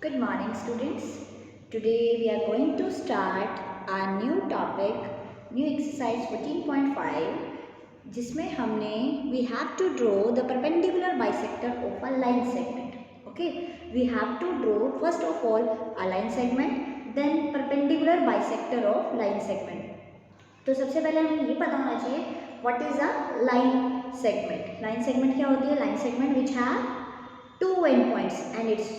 Good morning students. Today we are going to start our new topic, new exercise 14.5 जिसमें हमने we have to draw the perpendicular bisector of a line segment. Okay, we have to draw first of all a line segment, then perpendicular bisector of line segment. तो सबसे पहले हमें ये पता होना चाहिए what is a line segment. Line segment क्या होती है? Line segment which have two endpoints and its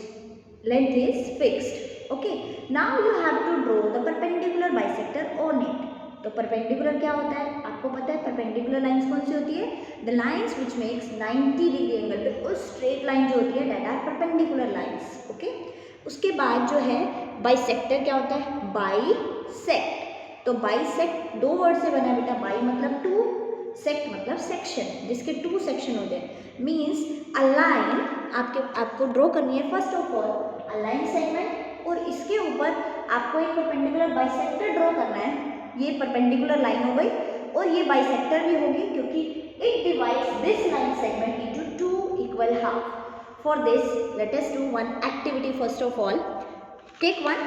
length is fixed. Okay, now you have to draw the perpendicular bisector on it. तो perpendicular क्या होता है? आपको पता है perpendicular lines कौन सी होती है? The lines which makes 90 degree angle पे उस straight line जो होती है that are perpendicular lines. Okay, उसके बाद जो है bisector क्या होता है? Bisect. तो bisect दो वर्ड से बना है बेटा. Bi मतलब टू, सेक्ट मतलब सेक्शन, जिसके टू सेक्शन होते हैं. मीन्स अ लाइन आपको ड्रॉ करनी है first of all a line segment, और इसके ऊपर आपको एक परपेंडिकुलर बाइसेक्टर ड्रॉ करना है. ये परपेंडिकुलर लाइन हो गई और ये बाइसेक्टर भी होगी क्योंकि it divides this line segment into two equal half. For this let us do one activity. First of all take one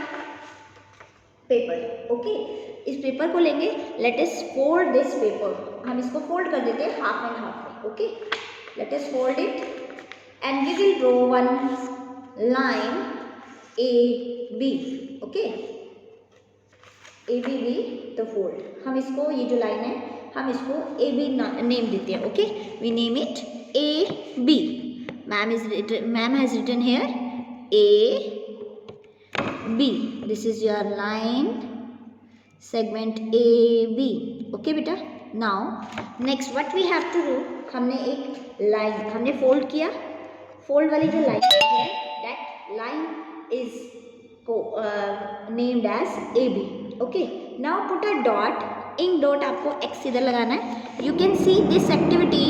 paper. Okay, इस पेपर को लेंगे. Let us fold this paper. हम इसको फोल्ड कर देते हैं हाफ एंड हाफ में. Okay, let us fold it and we will draw one line A B. Okay, A B B the fold. हम इसको, ये जो लाइन है हम इसको ए बी नेम देते हैं. Okay, we name it A B. Ma'am has written here A B. This is your line segment AB. Okay बेटा, now next what we have to do. हमने एक लाइन हमने fold किया. Fold वाली जो line है that line is named as AB. Okay, now put a dot. In dot आपको X इधर लगाना है. You can see this activity.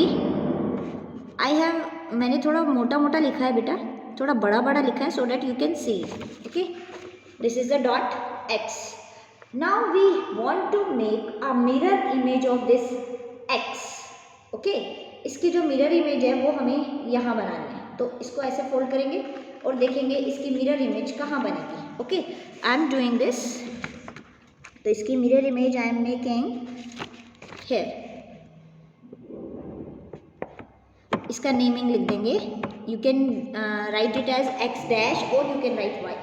मैंने थोड़ा मोटा मोटा लिखा है बेटा, थोड़ा बड़ा बड़ा लिखा है so that you can C. Okay, this is the dot x. Now we want to make a mirror image of this x. Okay, इसकी जो मिरर इमेज है वो हमें यहाँ बनानी है. तो इसको ऐसे फोल्ड करेंगे और देखेंगे इसकी मिरर इमेज कहाँ बनेगी. Okay, I am doing this. तो इसकी mirror image I am making here. इसका नेमिंग लिख देंगे. You can write it as X dash और you can write Y.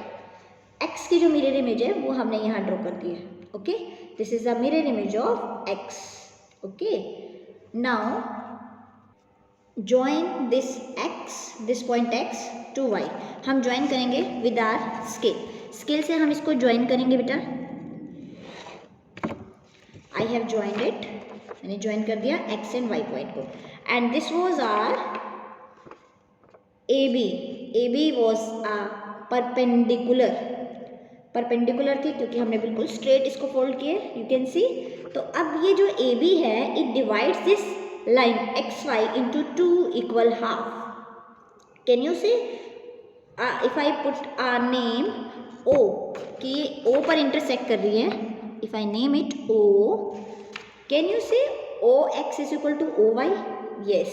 X की जो मिरर इमेज है वो हमने यहाँ ड्रॉ कर दी है. Okay, this is a mirror image of X. Okay, now join this X, this point X to Y. हम ज्वाइन करेंगे विद आर स्केल. स्केल से हम इसको ज्वाइन करेंगे बेटा. I have joined it. मैंने ज्वाइन कर दिया एक्स एंड वाई पॉइंट को. And this was our A B. A B was a perpendicular थी क्योंकि हमने बिल्कुल स्ट्रेट इसको फोल्ड किए. यू कैन सी. तो अब ये जो ए बी है it divides this line X Y into two equal half. Can you see. If I put a name O, कि ओ पर इंटरसेक्ट कर रही है. If I name it O, can you see O X is equal to O Y. Yes,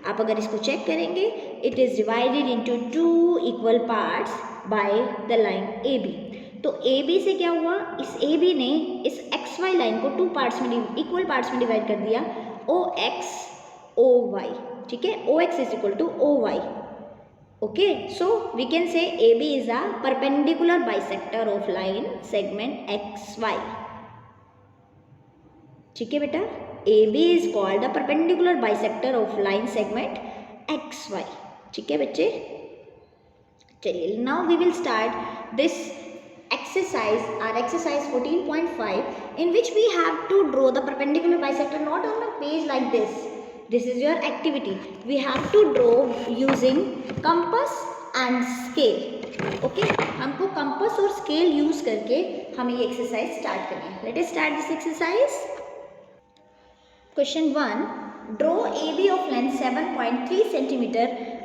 आप अगर इसको check करेंगे it is divided into two equal parts by the line A B. तो A B से क्या हुआ, इस ए B ने इस एक्स वाई लाइन को टू पार्ट्स में, इक्वल पार्ट्स में डिवाइड कर दिया. O X O Y. ठीक है, O X is equal to O Y. Okay, so we can say A B is a perpendicular bisector of line segment X Y. ठीक है बेटा, A B is called the perpendicular bisector of line segment X Y. ठीक है बच्चे, चलिए now we will start this exercise, our exercise 14.5, in which we have to draw the perpendicular bisector not on a page like this. This is your activity. We have to draw using compass and scale. Okay, हमको compass और scale use करके हमें ये exercise start करनी है. Let us start this exercise. Question 1. Draw AB of length 7.3 cm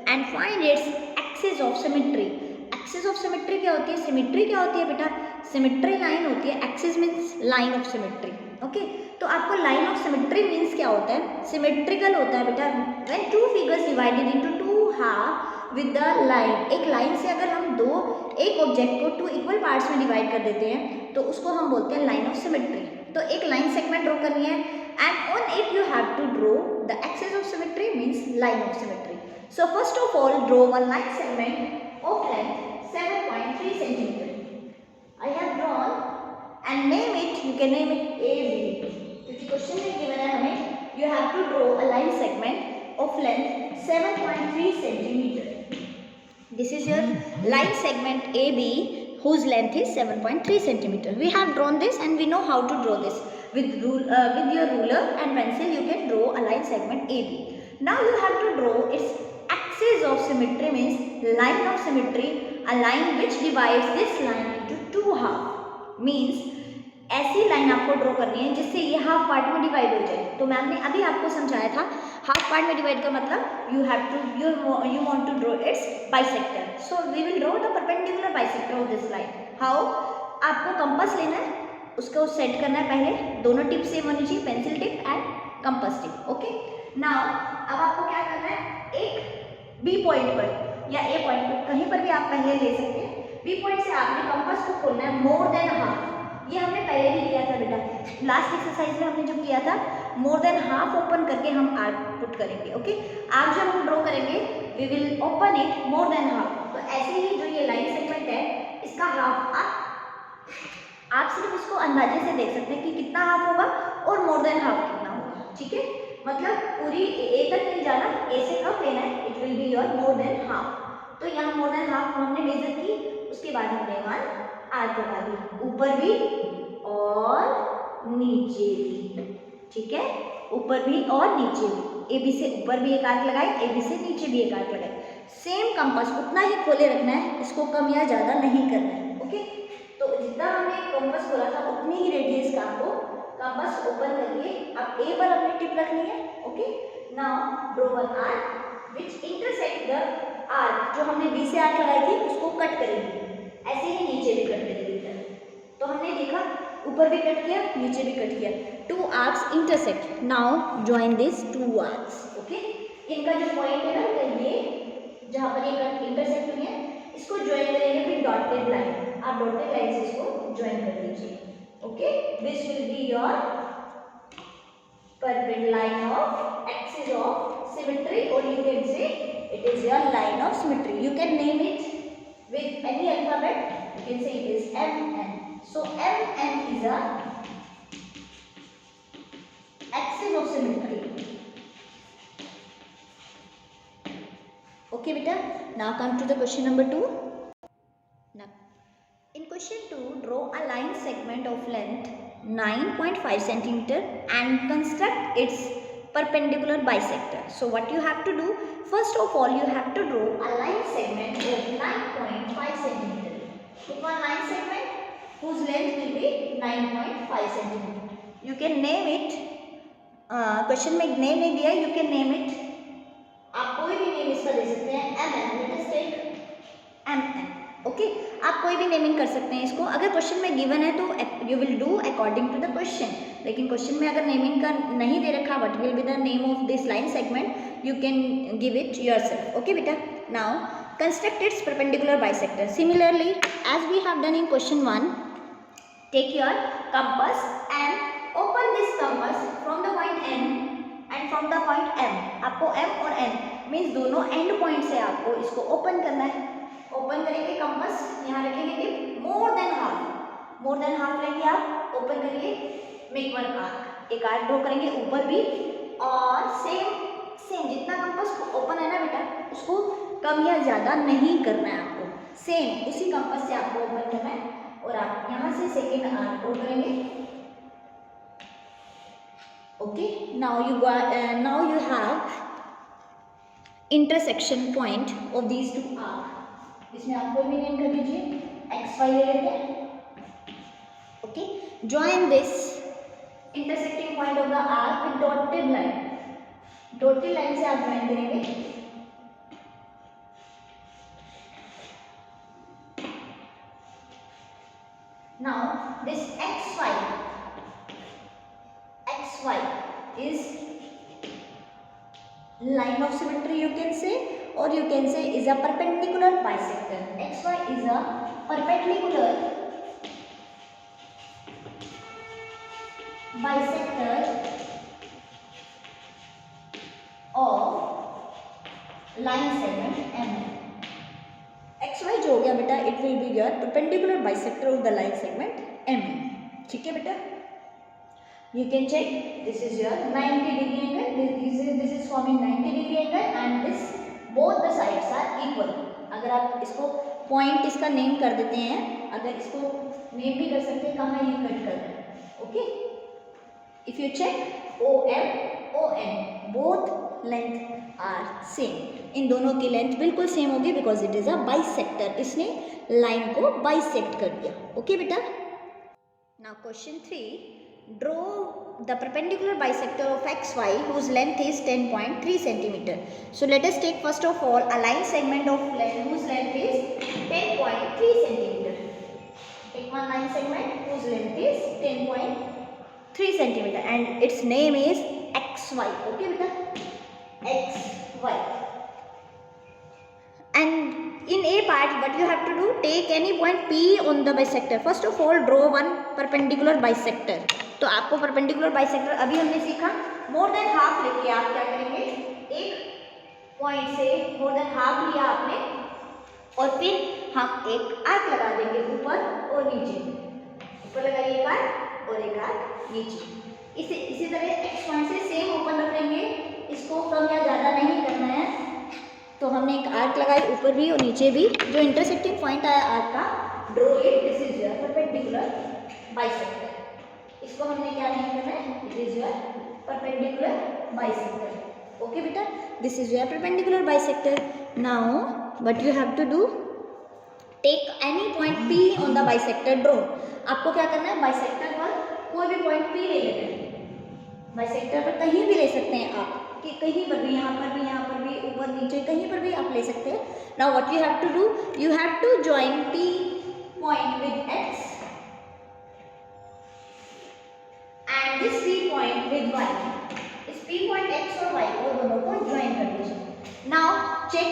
and find its axis of symmetry. Axis of symmetry क्या होती है? सिमेट्री क्या होती है बेटा? सिमेट्री लाइन होती है. Axis means line of symmetry. Okay, तो आपको लाइन ऑफ सिमेट्री मीन्स क्या होता है? सिमेट्रिकल होता है बेटा when two figures divided into two half with the line. एक लाइन से अगर हम एक ऑब्जेक्ट को 2 इक्वल पार्ट्स में डिवाइड कर देते हैं तो उसको हम बोलते हैं लाइन ऑफ सिमेट्री। तो एक लाइन सेगमेंट ड्रॉ करनी है and on it you have to draw the axis of symmetry means line of symmetry. So first of all draw one line segment of length 7.3 centimeter. I have drawn and name it, you can name it AB. क्योंकि question में given है हमें, you have to draw a line segment of length 7.3 centimeter. This is your line segment AB whose length is 7.3 centimeter. We have drawn this and we know how to draw this. With your ruler and pencil you can draw a line segment AB. Now you have to draw its axis of symmetry means line of symmetry, a line which divides this line into two half means ऐसी line आपको draw करनी है जिससे ये half part में divide हो जाए। तो मैम ने अभी आपको समझाया था हाफ पार्ट में डिवाइड का मतलब you want to draw its bisector. So we will draw the perpendicular bisector of this line. How? आपको कंपास लेना है, उसको सेट करना है, पहले दोनों टिप सेम होनी चाहिए, pencil tip and compass tip. Okay, now अब आपको क्या करना है, एक बी पॉइंट पर या ए पॉइंट पर कहीं पर भी आप पहले ले सकते हैं। बी पॉइंट से आपने कंपास को खोलना है मोर देन हाफ। ये हमने पहले भी किया था बेटा, लास्ट एक्सरसाइज में हमने जो किया था मोर देन हाफ ओपन करके हम आर्क पुट करेंगे। ओके, आज जब हम ड्रॉ करेंगे we will open it more than half. तो ऐसे ही जो ये लाइन सेगमेंट है इसका हाफ आप सिर्फ इसको अंदाजे से देख सकते हैं कि कितना हाफ होगा और मोर देन हाफ कितना होगा। ठीक है, मतलब पूरी ए तक नहीं जाना, ए से कम लेना है, it will be your more than half. तो यहाँ मोर देन हाफ हमने मेजर की, उसके बाद हमने वन आर्क लगा दी, ऊपर भी और नीचे भी। ठीक है, ऊपर भी और नीचे भी, ए बी से ऊपर भी एक आर्क लगाए, ए बी से नीचे भी एक आर्क लगाए। सेम कंपास उतना ही खोले रखना है, इसको कम या ज़्यादा नहीं करना है। ओके, तो जितना हमने कंपास खोला था उतनी ही रेडियस का आपको कंपास ओपन करके अब ए पर अपनी टिप रखनी है। Okay, now draw one arc which intersect the arc जो हमने बी से आर्क लगाई थी उसको कट करेंगे। ऐसे ही नीचे भी कट करेंगे। तो हमने देखा ऊपर भी कट किया, नीचे भी कट किया, two arcs intersect. Now join this two arcs. Okay, इनका जो पॉइंट है ना, ये जहाँ पर ये इंटरसेक्ट हुई है इसको ज्वाइन करेंगे विद डॉटेड लाइन। आप डॉटेड लाइन से इसको ज्वाइन कर लीजिए। Okay, this will be your perpendicular line of axis of symmetry और you can say it is your line of symmetry. You can name it with any alphabet, you can say it is MN. So MN is a axis of symmetry. Okay beta, now come to the question number 2. Now in question 2 draw a line segment of length 9.5 centimeter and construct its perpendicular bisector. So what you have to do, first of all you have to draw a line segment of 9.5 centimeter. Pick one line segment whose length will be 9.5 centimeter. You can name it, question में name नहीं दिया, you can name it, आप कोई भी name इसका दे सकते हैं, MN, let us take MN. Okay, आप कोई भी नेमिंग कर सकते हैं इसको। अगर क्वेश्चन में गिवन है तो you will do according to the question, लेकिन क्वेश्चन में अगर नेमिंग का नहीं दे रखा what will be the name of this line segment, you can give it yourself. Okay बेटा, now construct its perpendicular bisector. Similarly as we have done in question 1, take your compass and open this compass from the point N and from the point M। आपको M और N means दोनों and point से आपको इसको open करना है। Open करेंगे compass, यहाँ रखेंगे टिप मोर देन हाफ लेंगे आप, ओपन करिए, मेक वन आर्क, एक आर्क ड्रॉ करेंगे ऊपर भी और सेम जितना कंपास ओपन है ना बेटा उसको कम या ज़्यादा नहीं करना है आपको, सेम उसी कंपास से आपको ओपन करना है और आप यहाँ से सेकेंड आर्क ड्रॉ करेंगे। Okay, now you have intersection point of these two arc. इसमें आप कोई भी नेम कर दीजिए, XY ले लेते हैं। Okay, join this intersecting point of the arc with dotted line. Dotted line से आप ज्वाइन करेंगे। Now this XY is line of symmetry you can say, or you can say is a perpendicular bisector. XY is a perpendicular bisector of line segment M. XY जो हो गया बेटा, it will be your perpendicular bisector of the line segment M. ठीक है बेटा, you can check. This is your 90 degree angle. This is forming 90 degree angle and this both the sides are equal. अगर आप इसको point इसका name कर देते हैं, अगर इसको नेम भी कर सकते हैं कहाँ ये कट कर रहे हैं. Okay, if you check OM ON both length are same. इन दोनों की लेंथ बिल्कुल सेम होगी because it is a bisector. इसने लाइन को बाइसेक्ट कर दिया. ओके बेटा, now question 3. Draw the perpendicular bisector of XY whose length is 10.3 cm. So let us take first of all a line segment of whose length is 10.3 cm. Take one line segment whose length is 10.3 cm and its name is XY. Okay beta, XY. And in a part what you have to do, take any point P on the bisector. First of all draw one perpendicular bisector. तो आपको perpendicular bisector अभी हमने सीखा. मोर than half लेके आप क्या करेंगे, एक पॉइंट से मोर देन हाफ लिया आपने और फिर हम एक आर्क लगा देंगे ऊपर और नीचे. ऊपर लगाइए एक आर्क और एक आर्क नीचे. इसी तरह एक्स पॉइंट से सेम ओपन रखेंगे. इसको कम या ज़्यादा नहीं करना है. तो हमने एक आर्क लगाई ऊपर भी और नीचे भी. जो इंटरसेक्टिंग पॉइंट आया आर्क का, draw it. This is your perpendicular bisector. इसको हमने क्या नहीं करना है, it is your perpendicular bisector. Okay बेटा, this is your perpendicular bisector. Now what you have to do, take any point P on the bisector. Draw. आपको क्या करना है, बाइसेक्टर पर कोई भी पॉइंट P ले लेना है. बाइसेक्टर पर कहीं भी ले सकते हैं आप, कि कहीं पर भी, यहाँ पर भी, यहाँ पर भी, ऊपर नीचे कहीं पर भी आप ले सकते हैं. Now what you have to do, you have to join P point with X and this P point with Y. इस P point X और Y को दोनों को ज्वाइन कर दीजिए. Now check,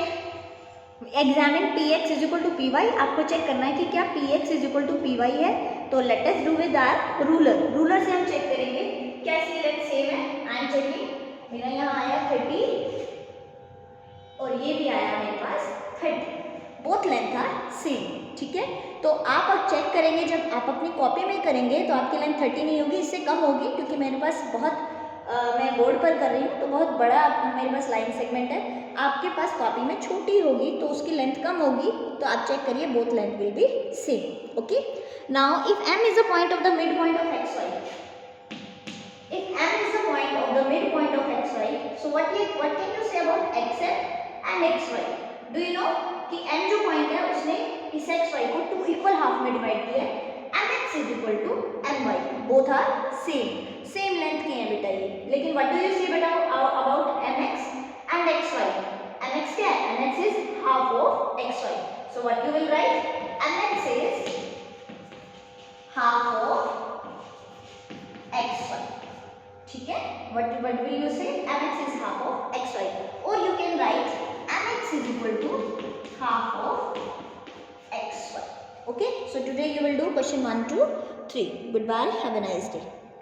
examine PX is equal to PY. आपको check करना है कि क्या PX is equal to PY है. तो let us do with our ruler. Ruler से हम चेक करेंगे क्या इसकी लेंथ सेम है. I am checking. मेरा यहाँ आया 30 और ये भी आया मेरे पास 30. Both length are same. ठीक है, तो आप अब चेक करेंगे, जब आप अपनी कॉपी में करेंगे तो आपकी लेंथ 30 नहीं होगी, इससे कम होगी. क्योंकि मेरे पास बहुत मैं बोर्ड पर कर रही हूँ तो बहुत बड़ा मेरे पास लाइन सेगमेंट है. आपके पास कॉपी में छोटी होगी तो उसकी लेंथ कम होगी. तो आप चेक करिए, both length will be same. Okay, now if M is the point of the mid point of XY, if M is the point of the midpoint of XY, so what can you say about XM and XY? Do you know कि M जो point है उसने इस XY को 2 equal half में divide किया है. MX is equal to MY. Both are same length के हैं बेटा ये. लेकिन what do you say बेटा about MX and XY? MX क्या है, MX is half of XY. So what you will write, MX is half of XY. ठीक है, what will you say, MX is half of XY. or you can write MX is equal to half of XY. Okay, so today you will do question 1 to 3. Goodbye, have a nice day.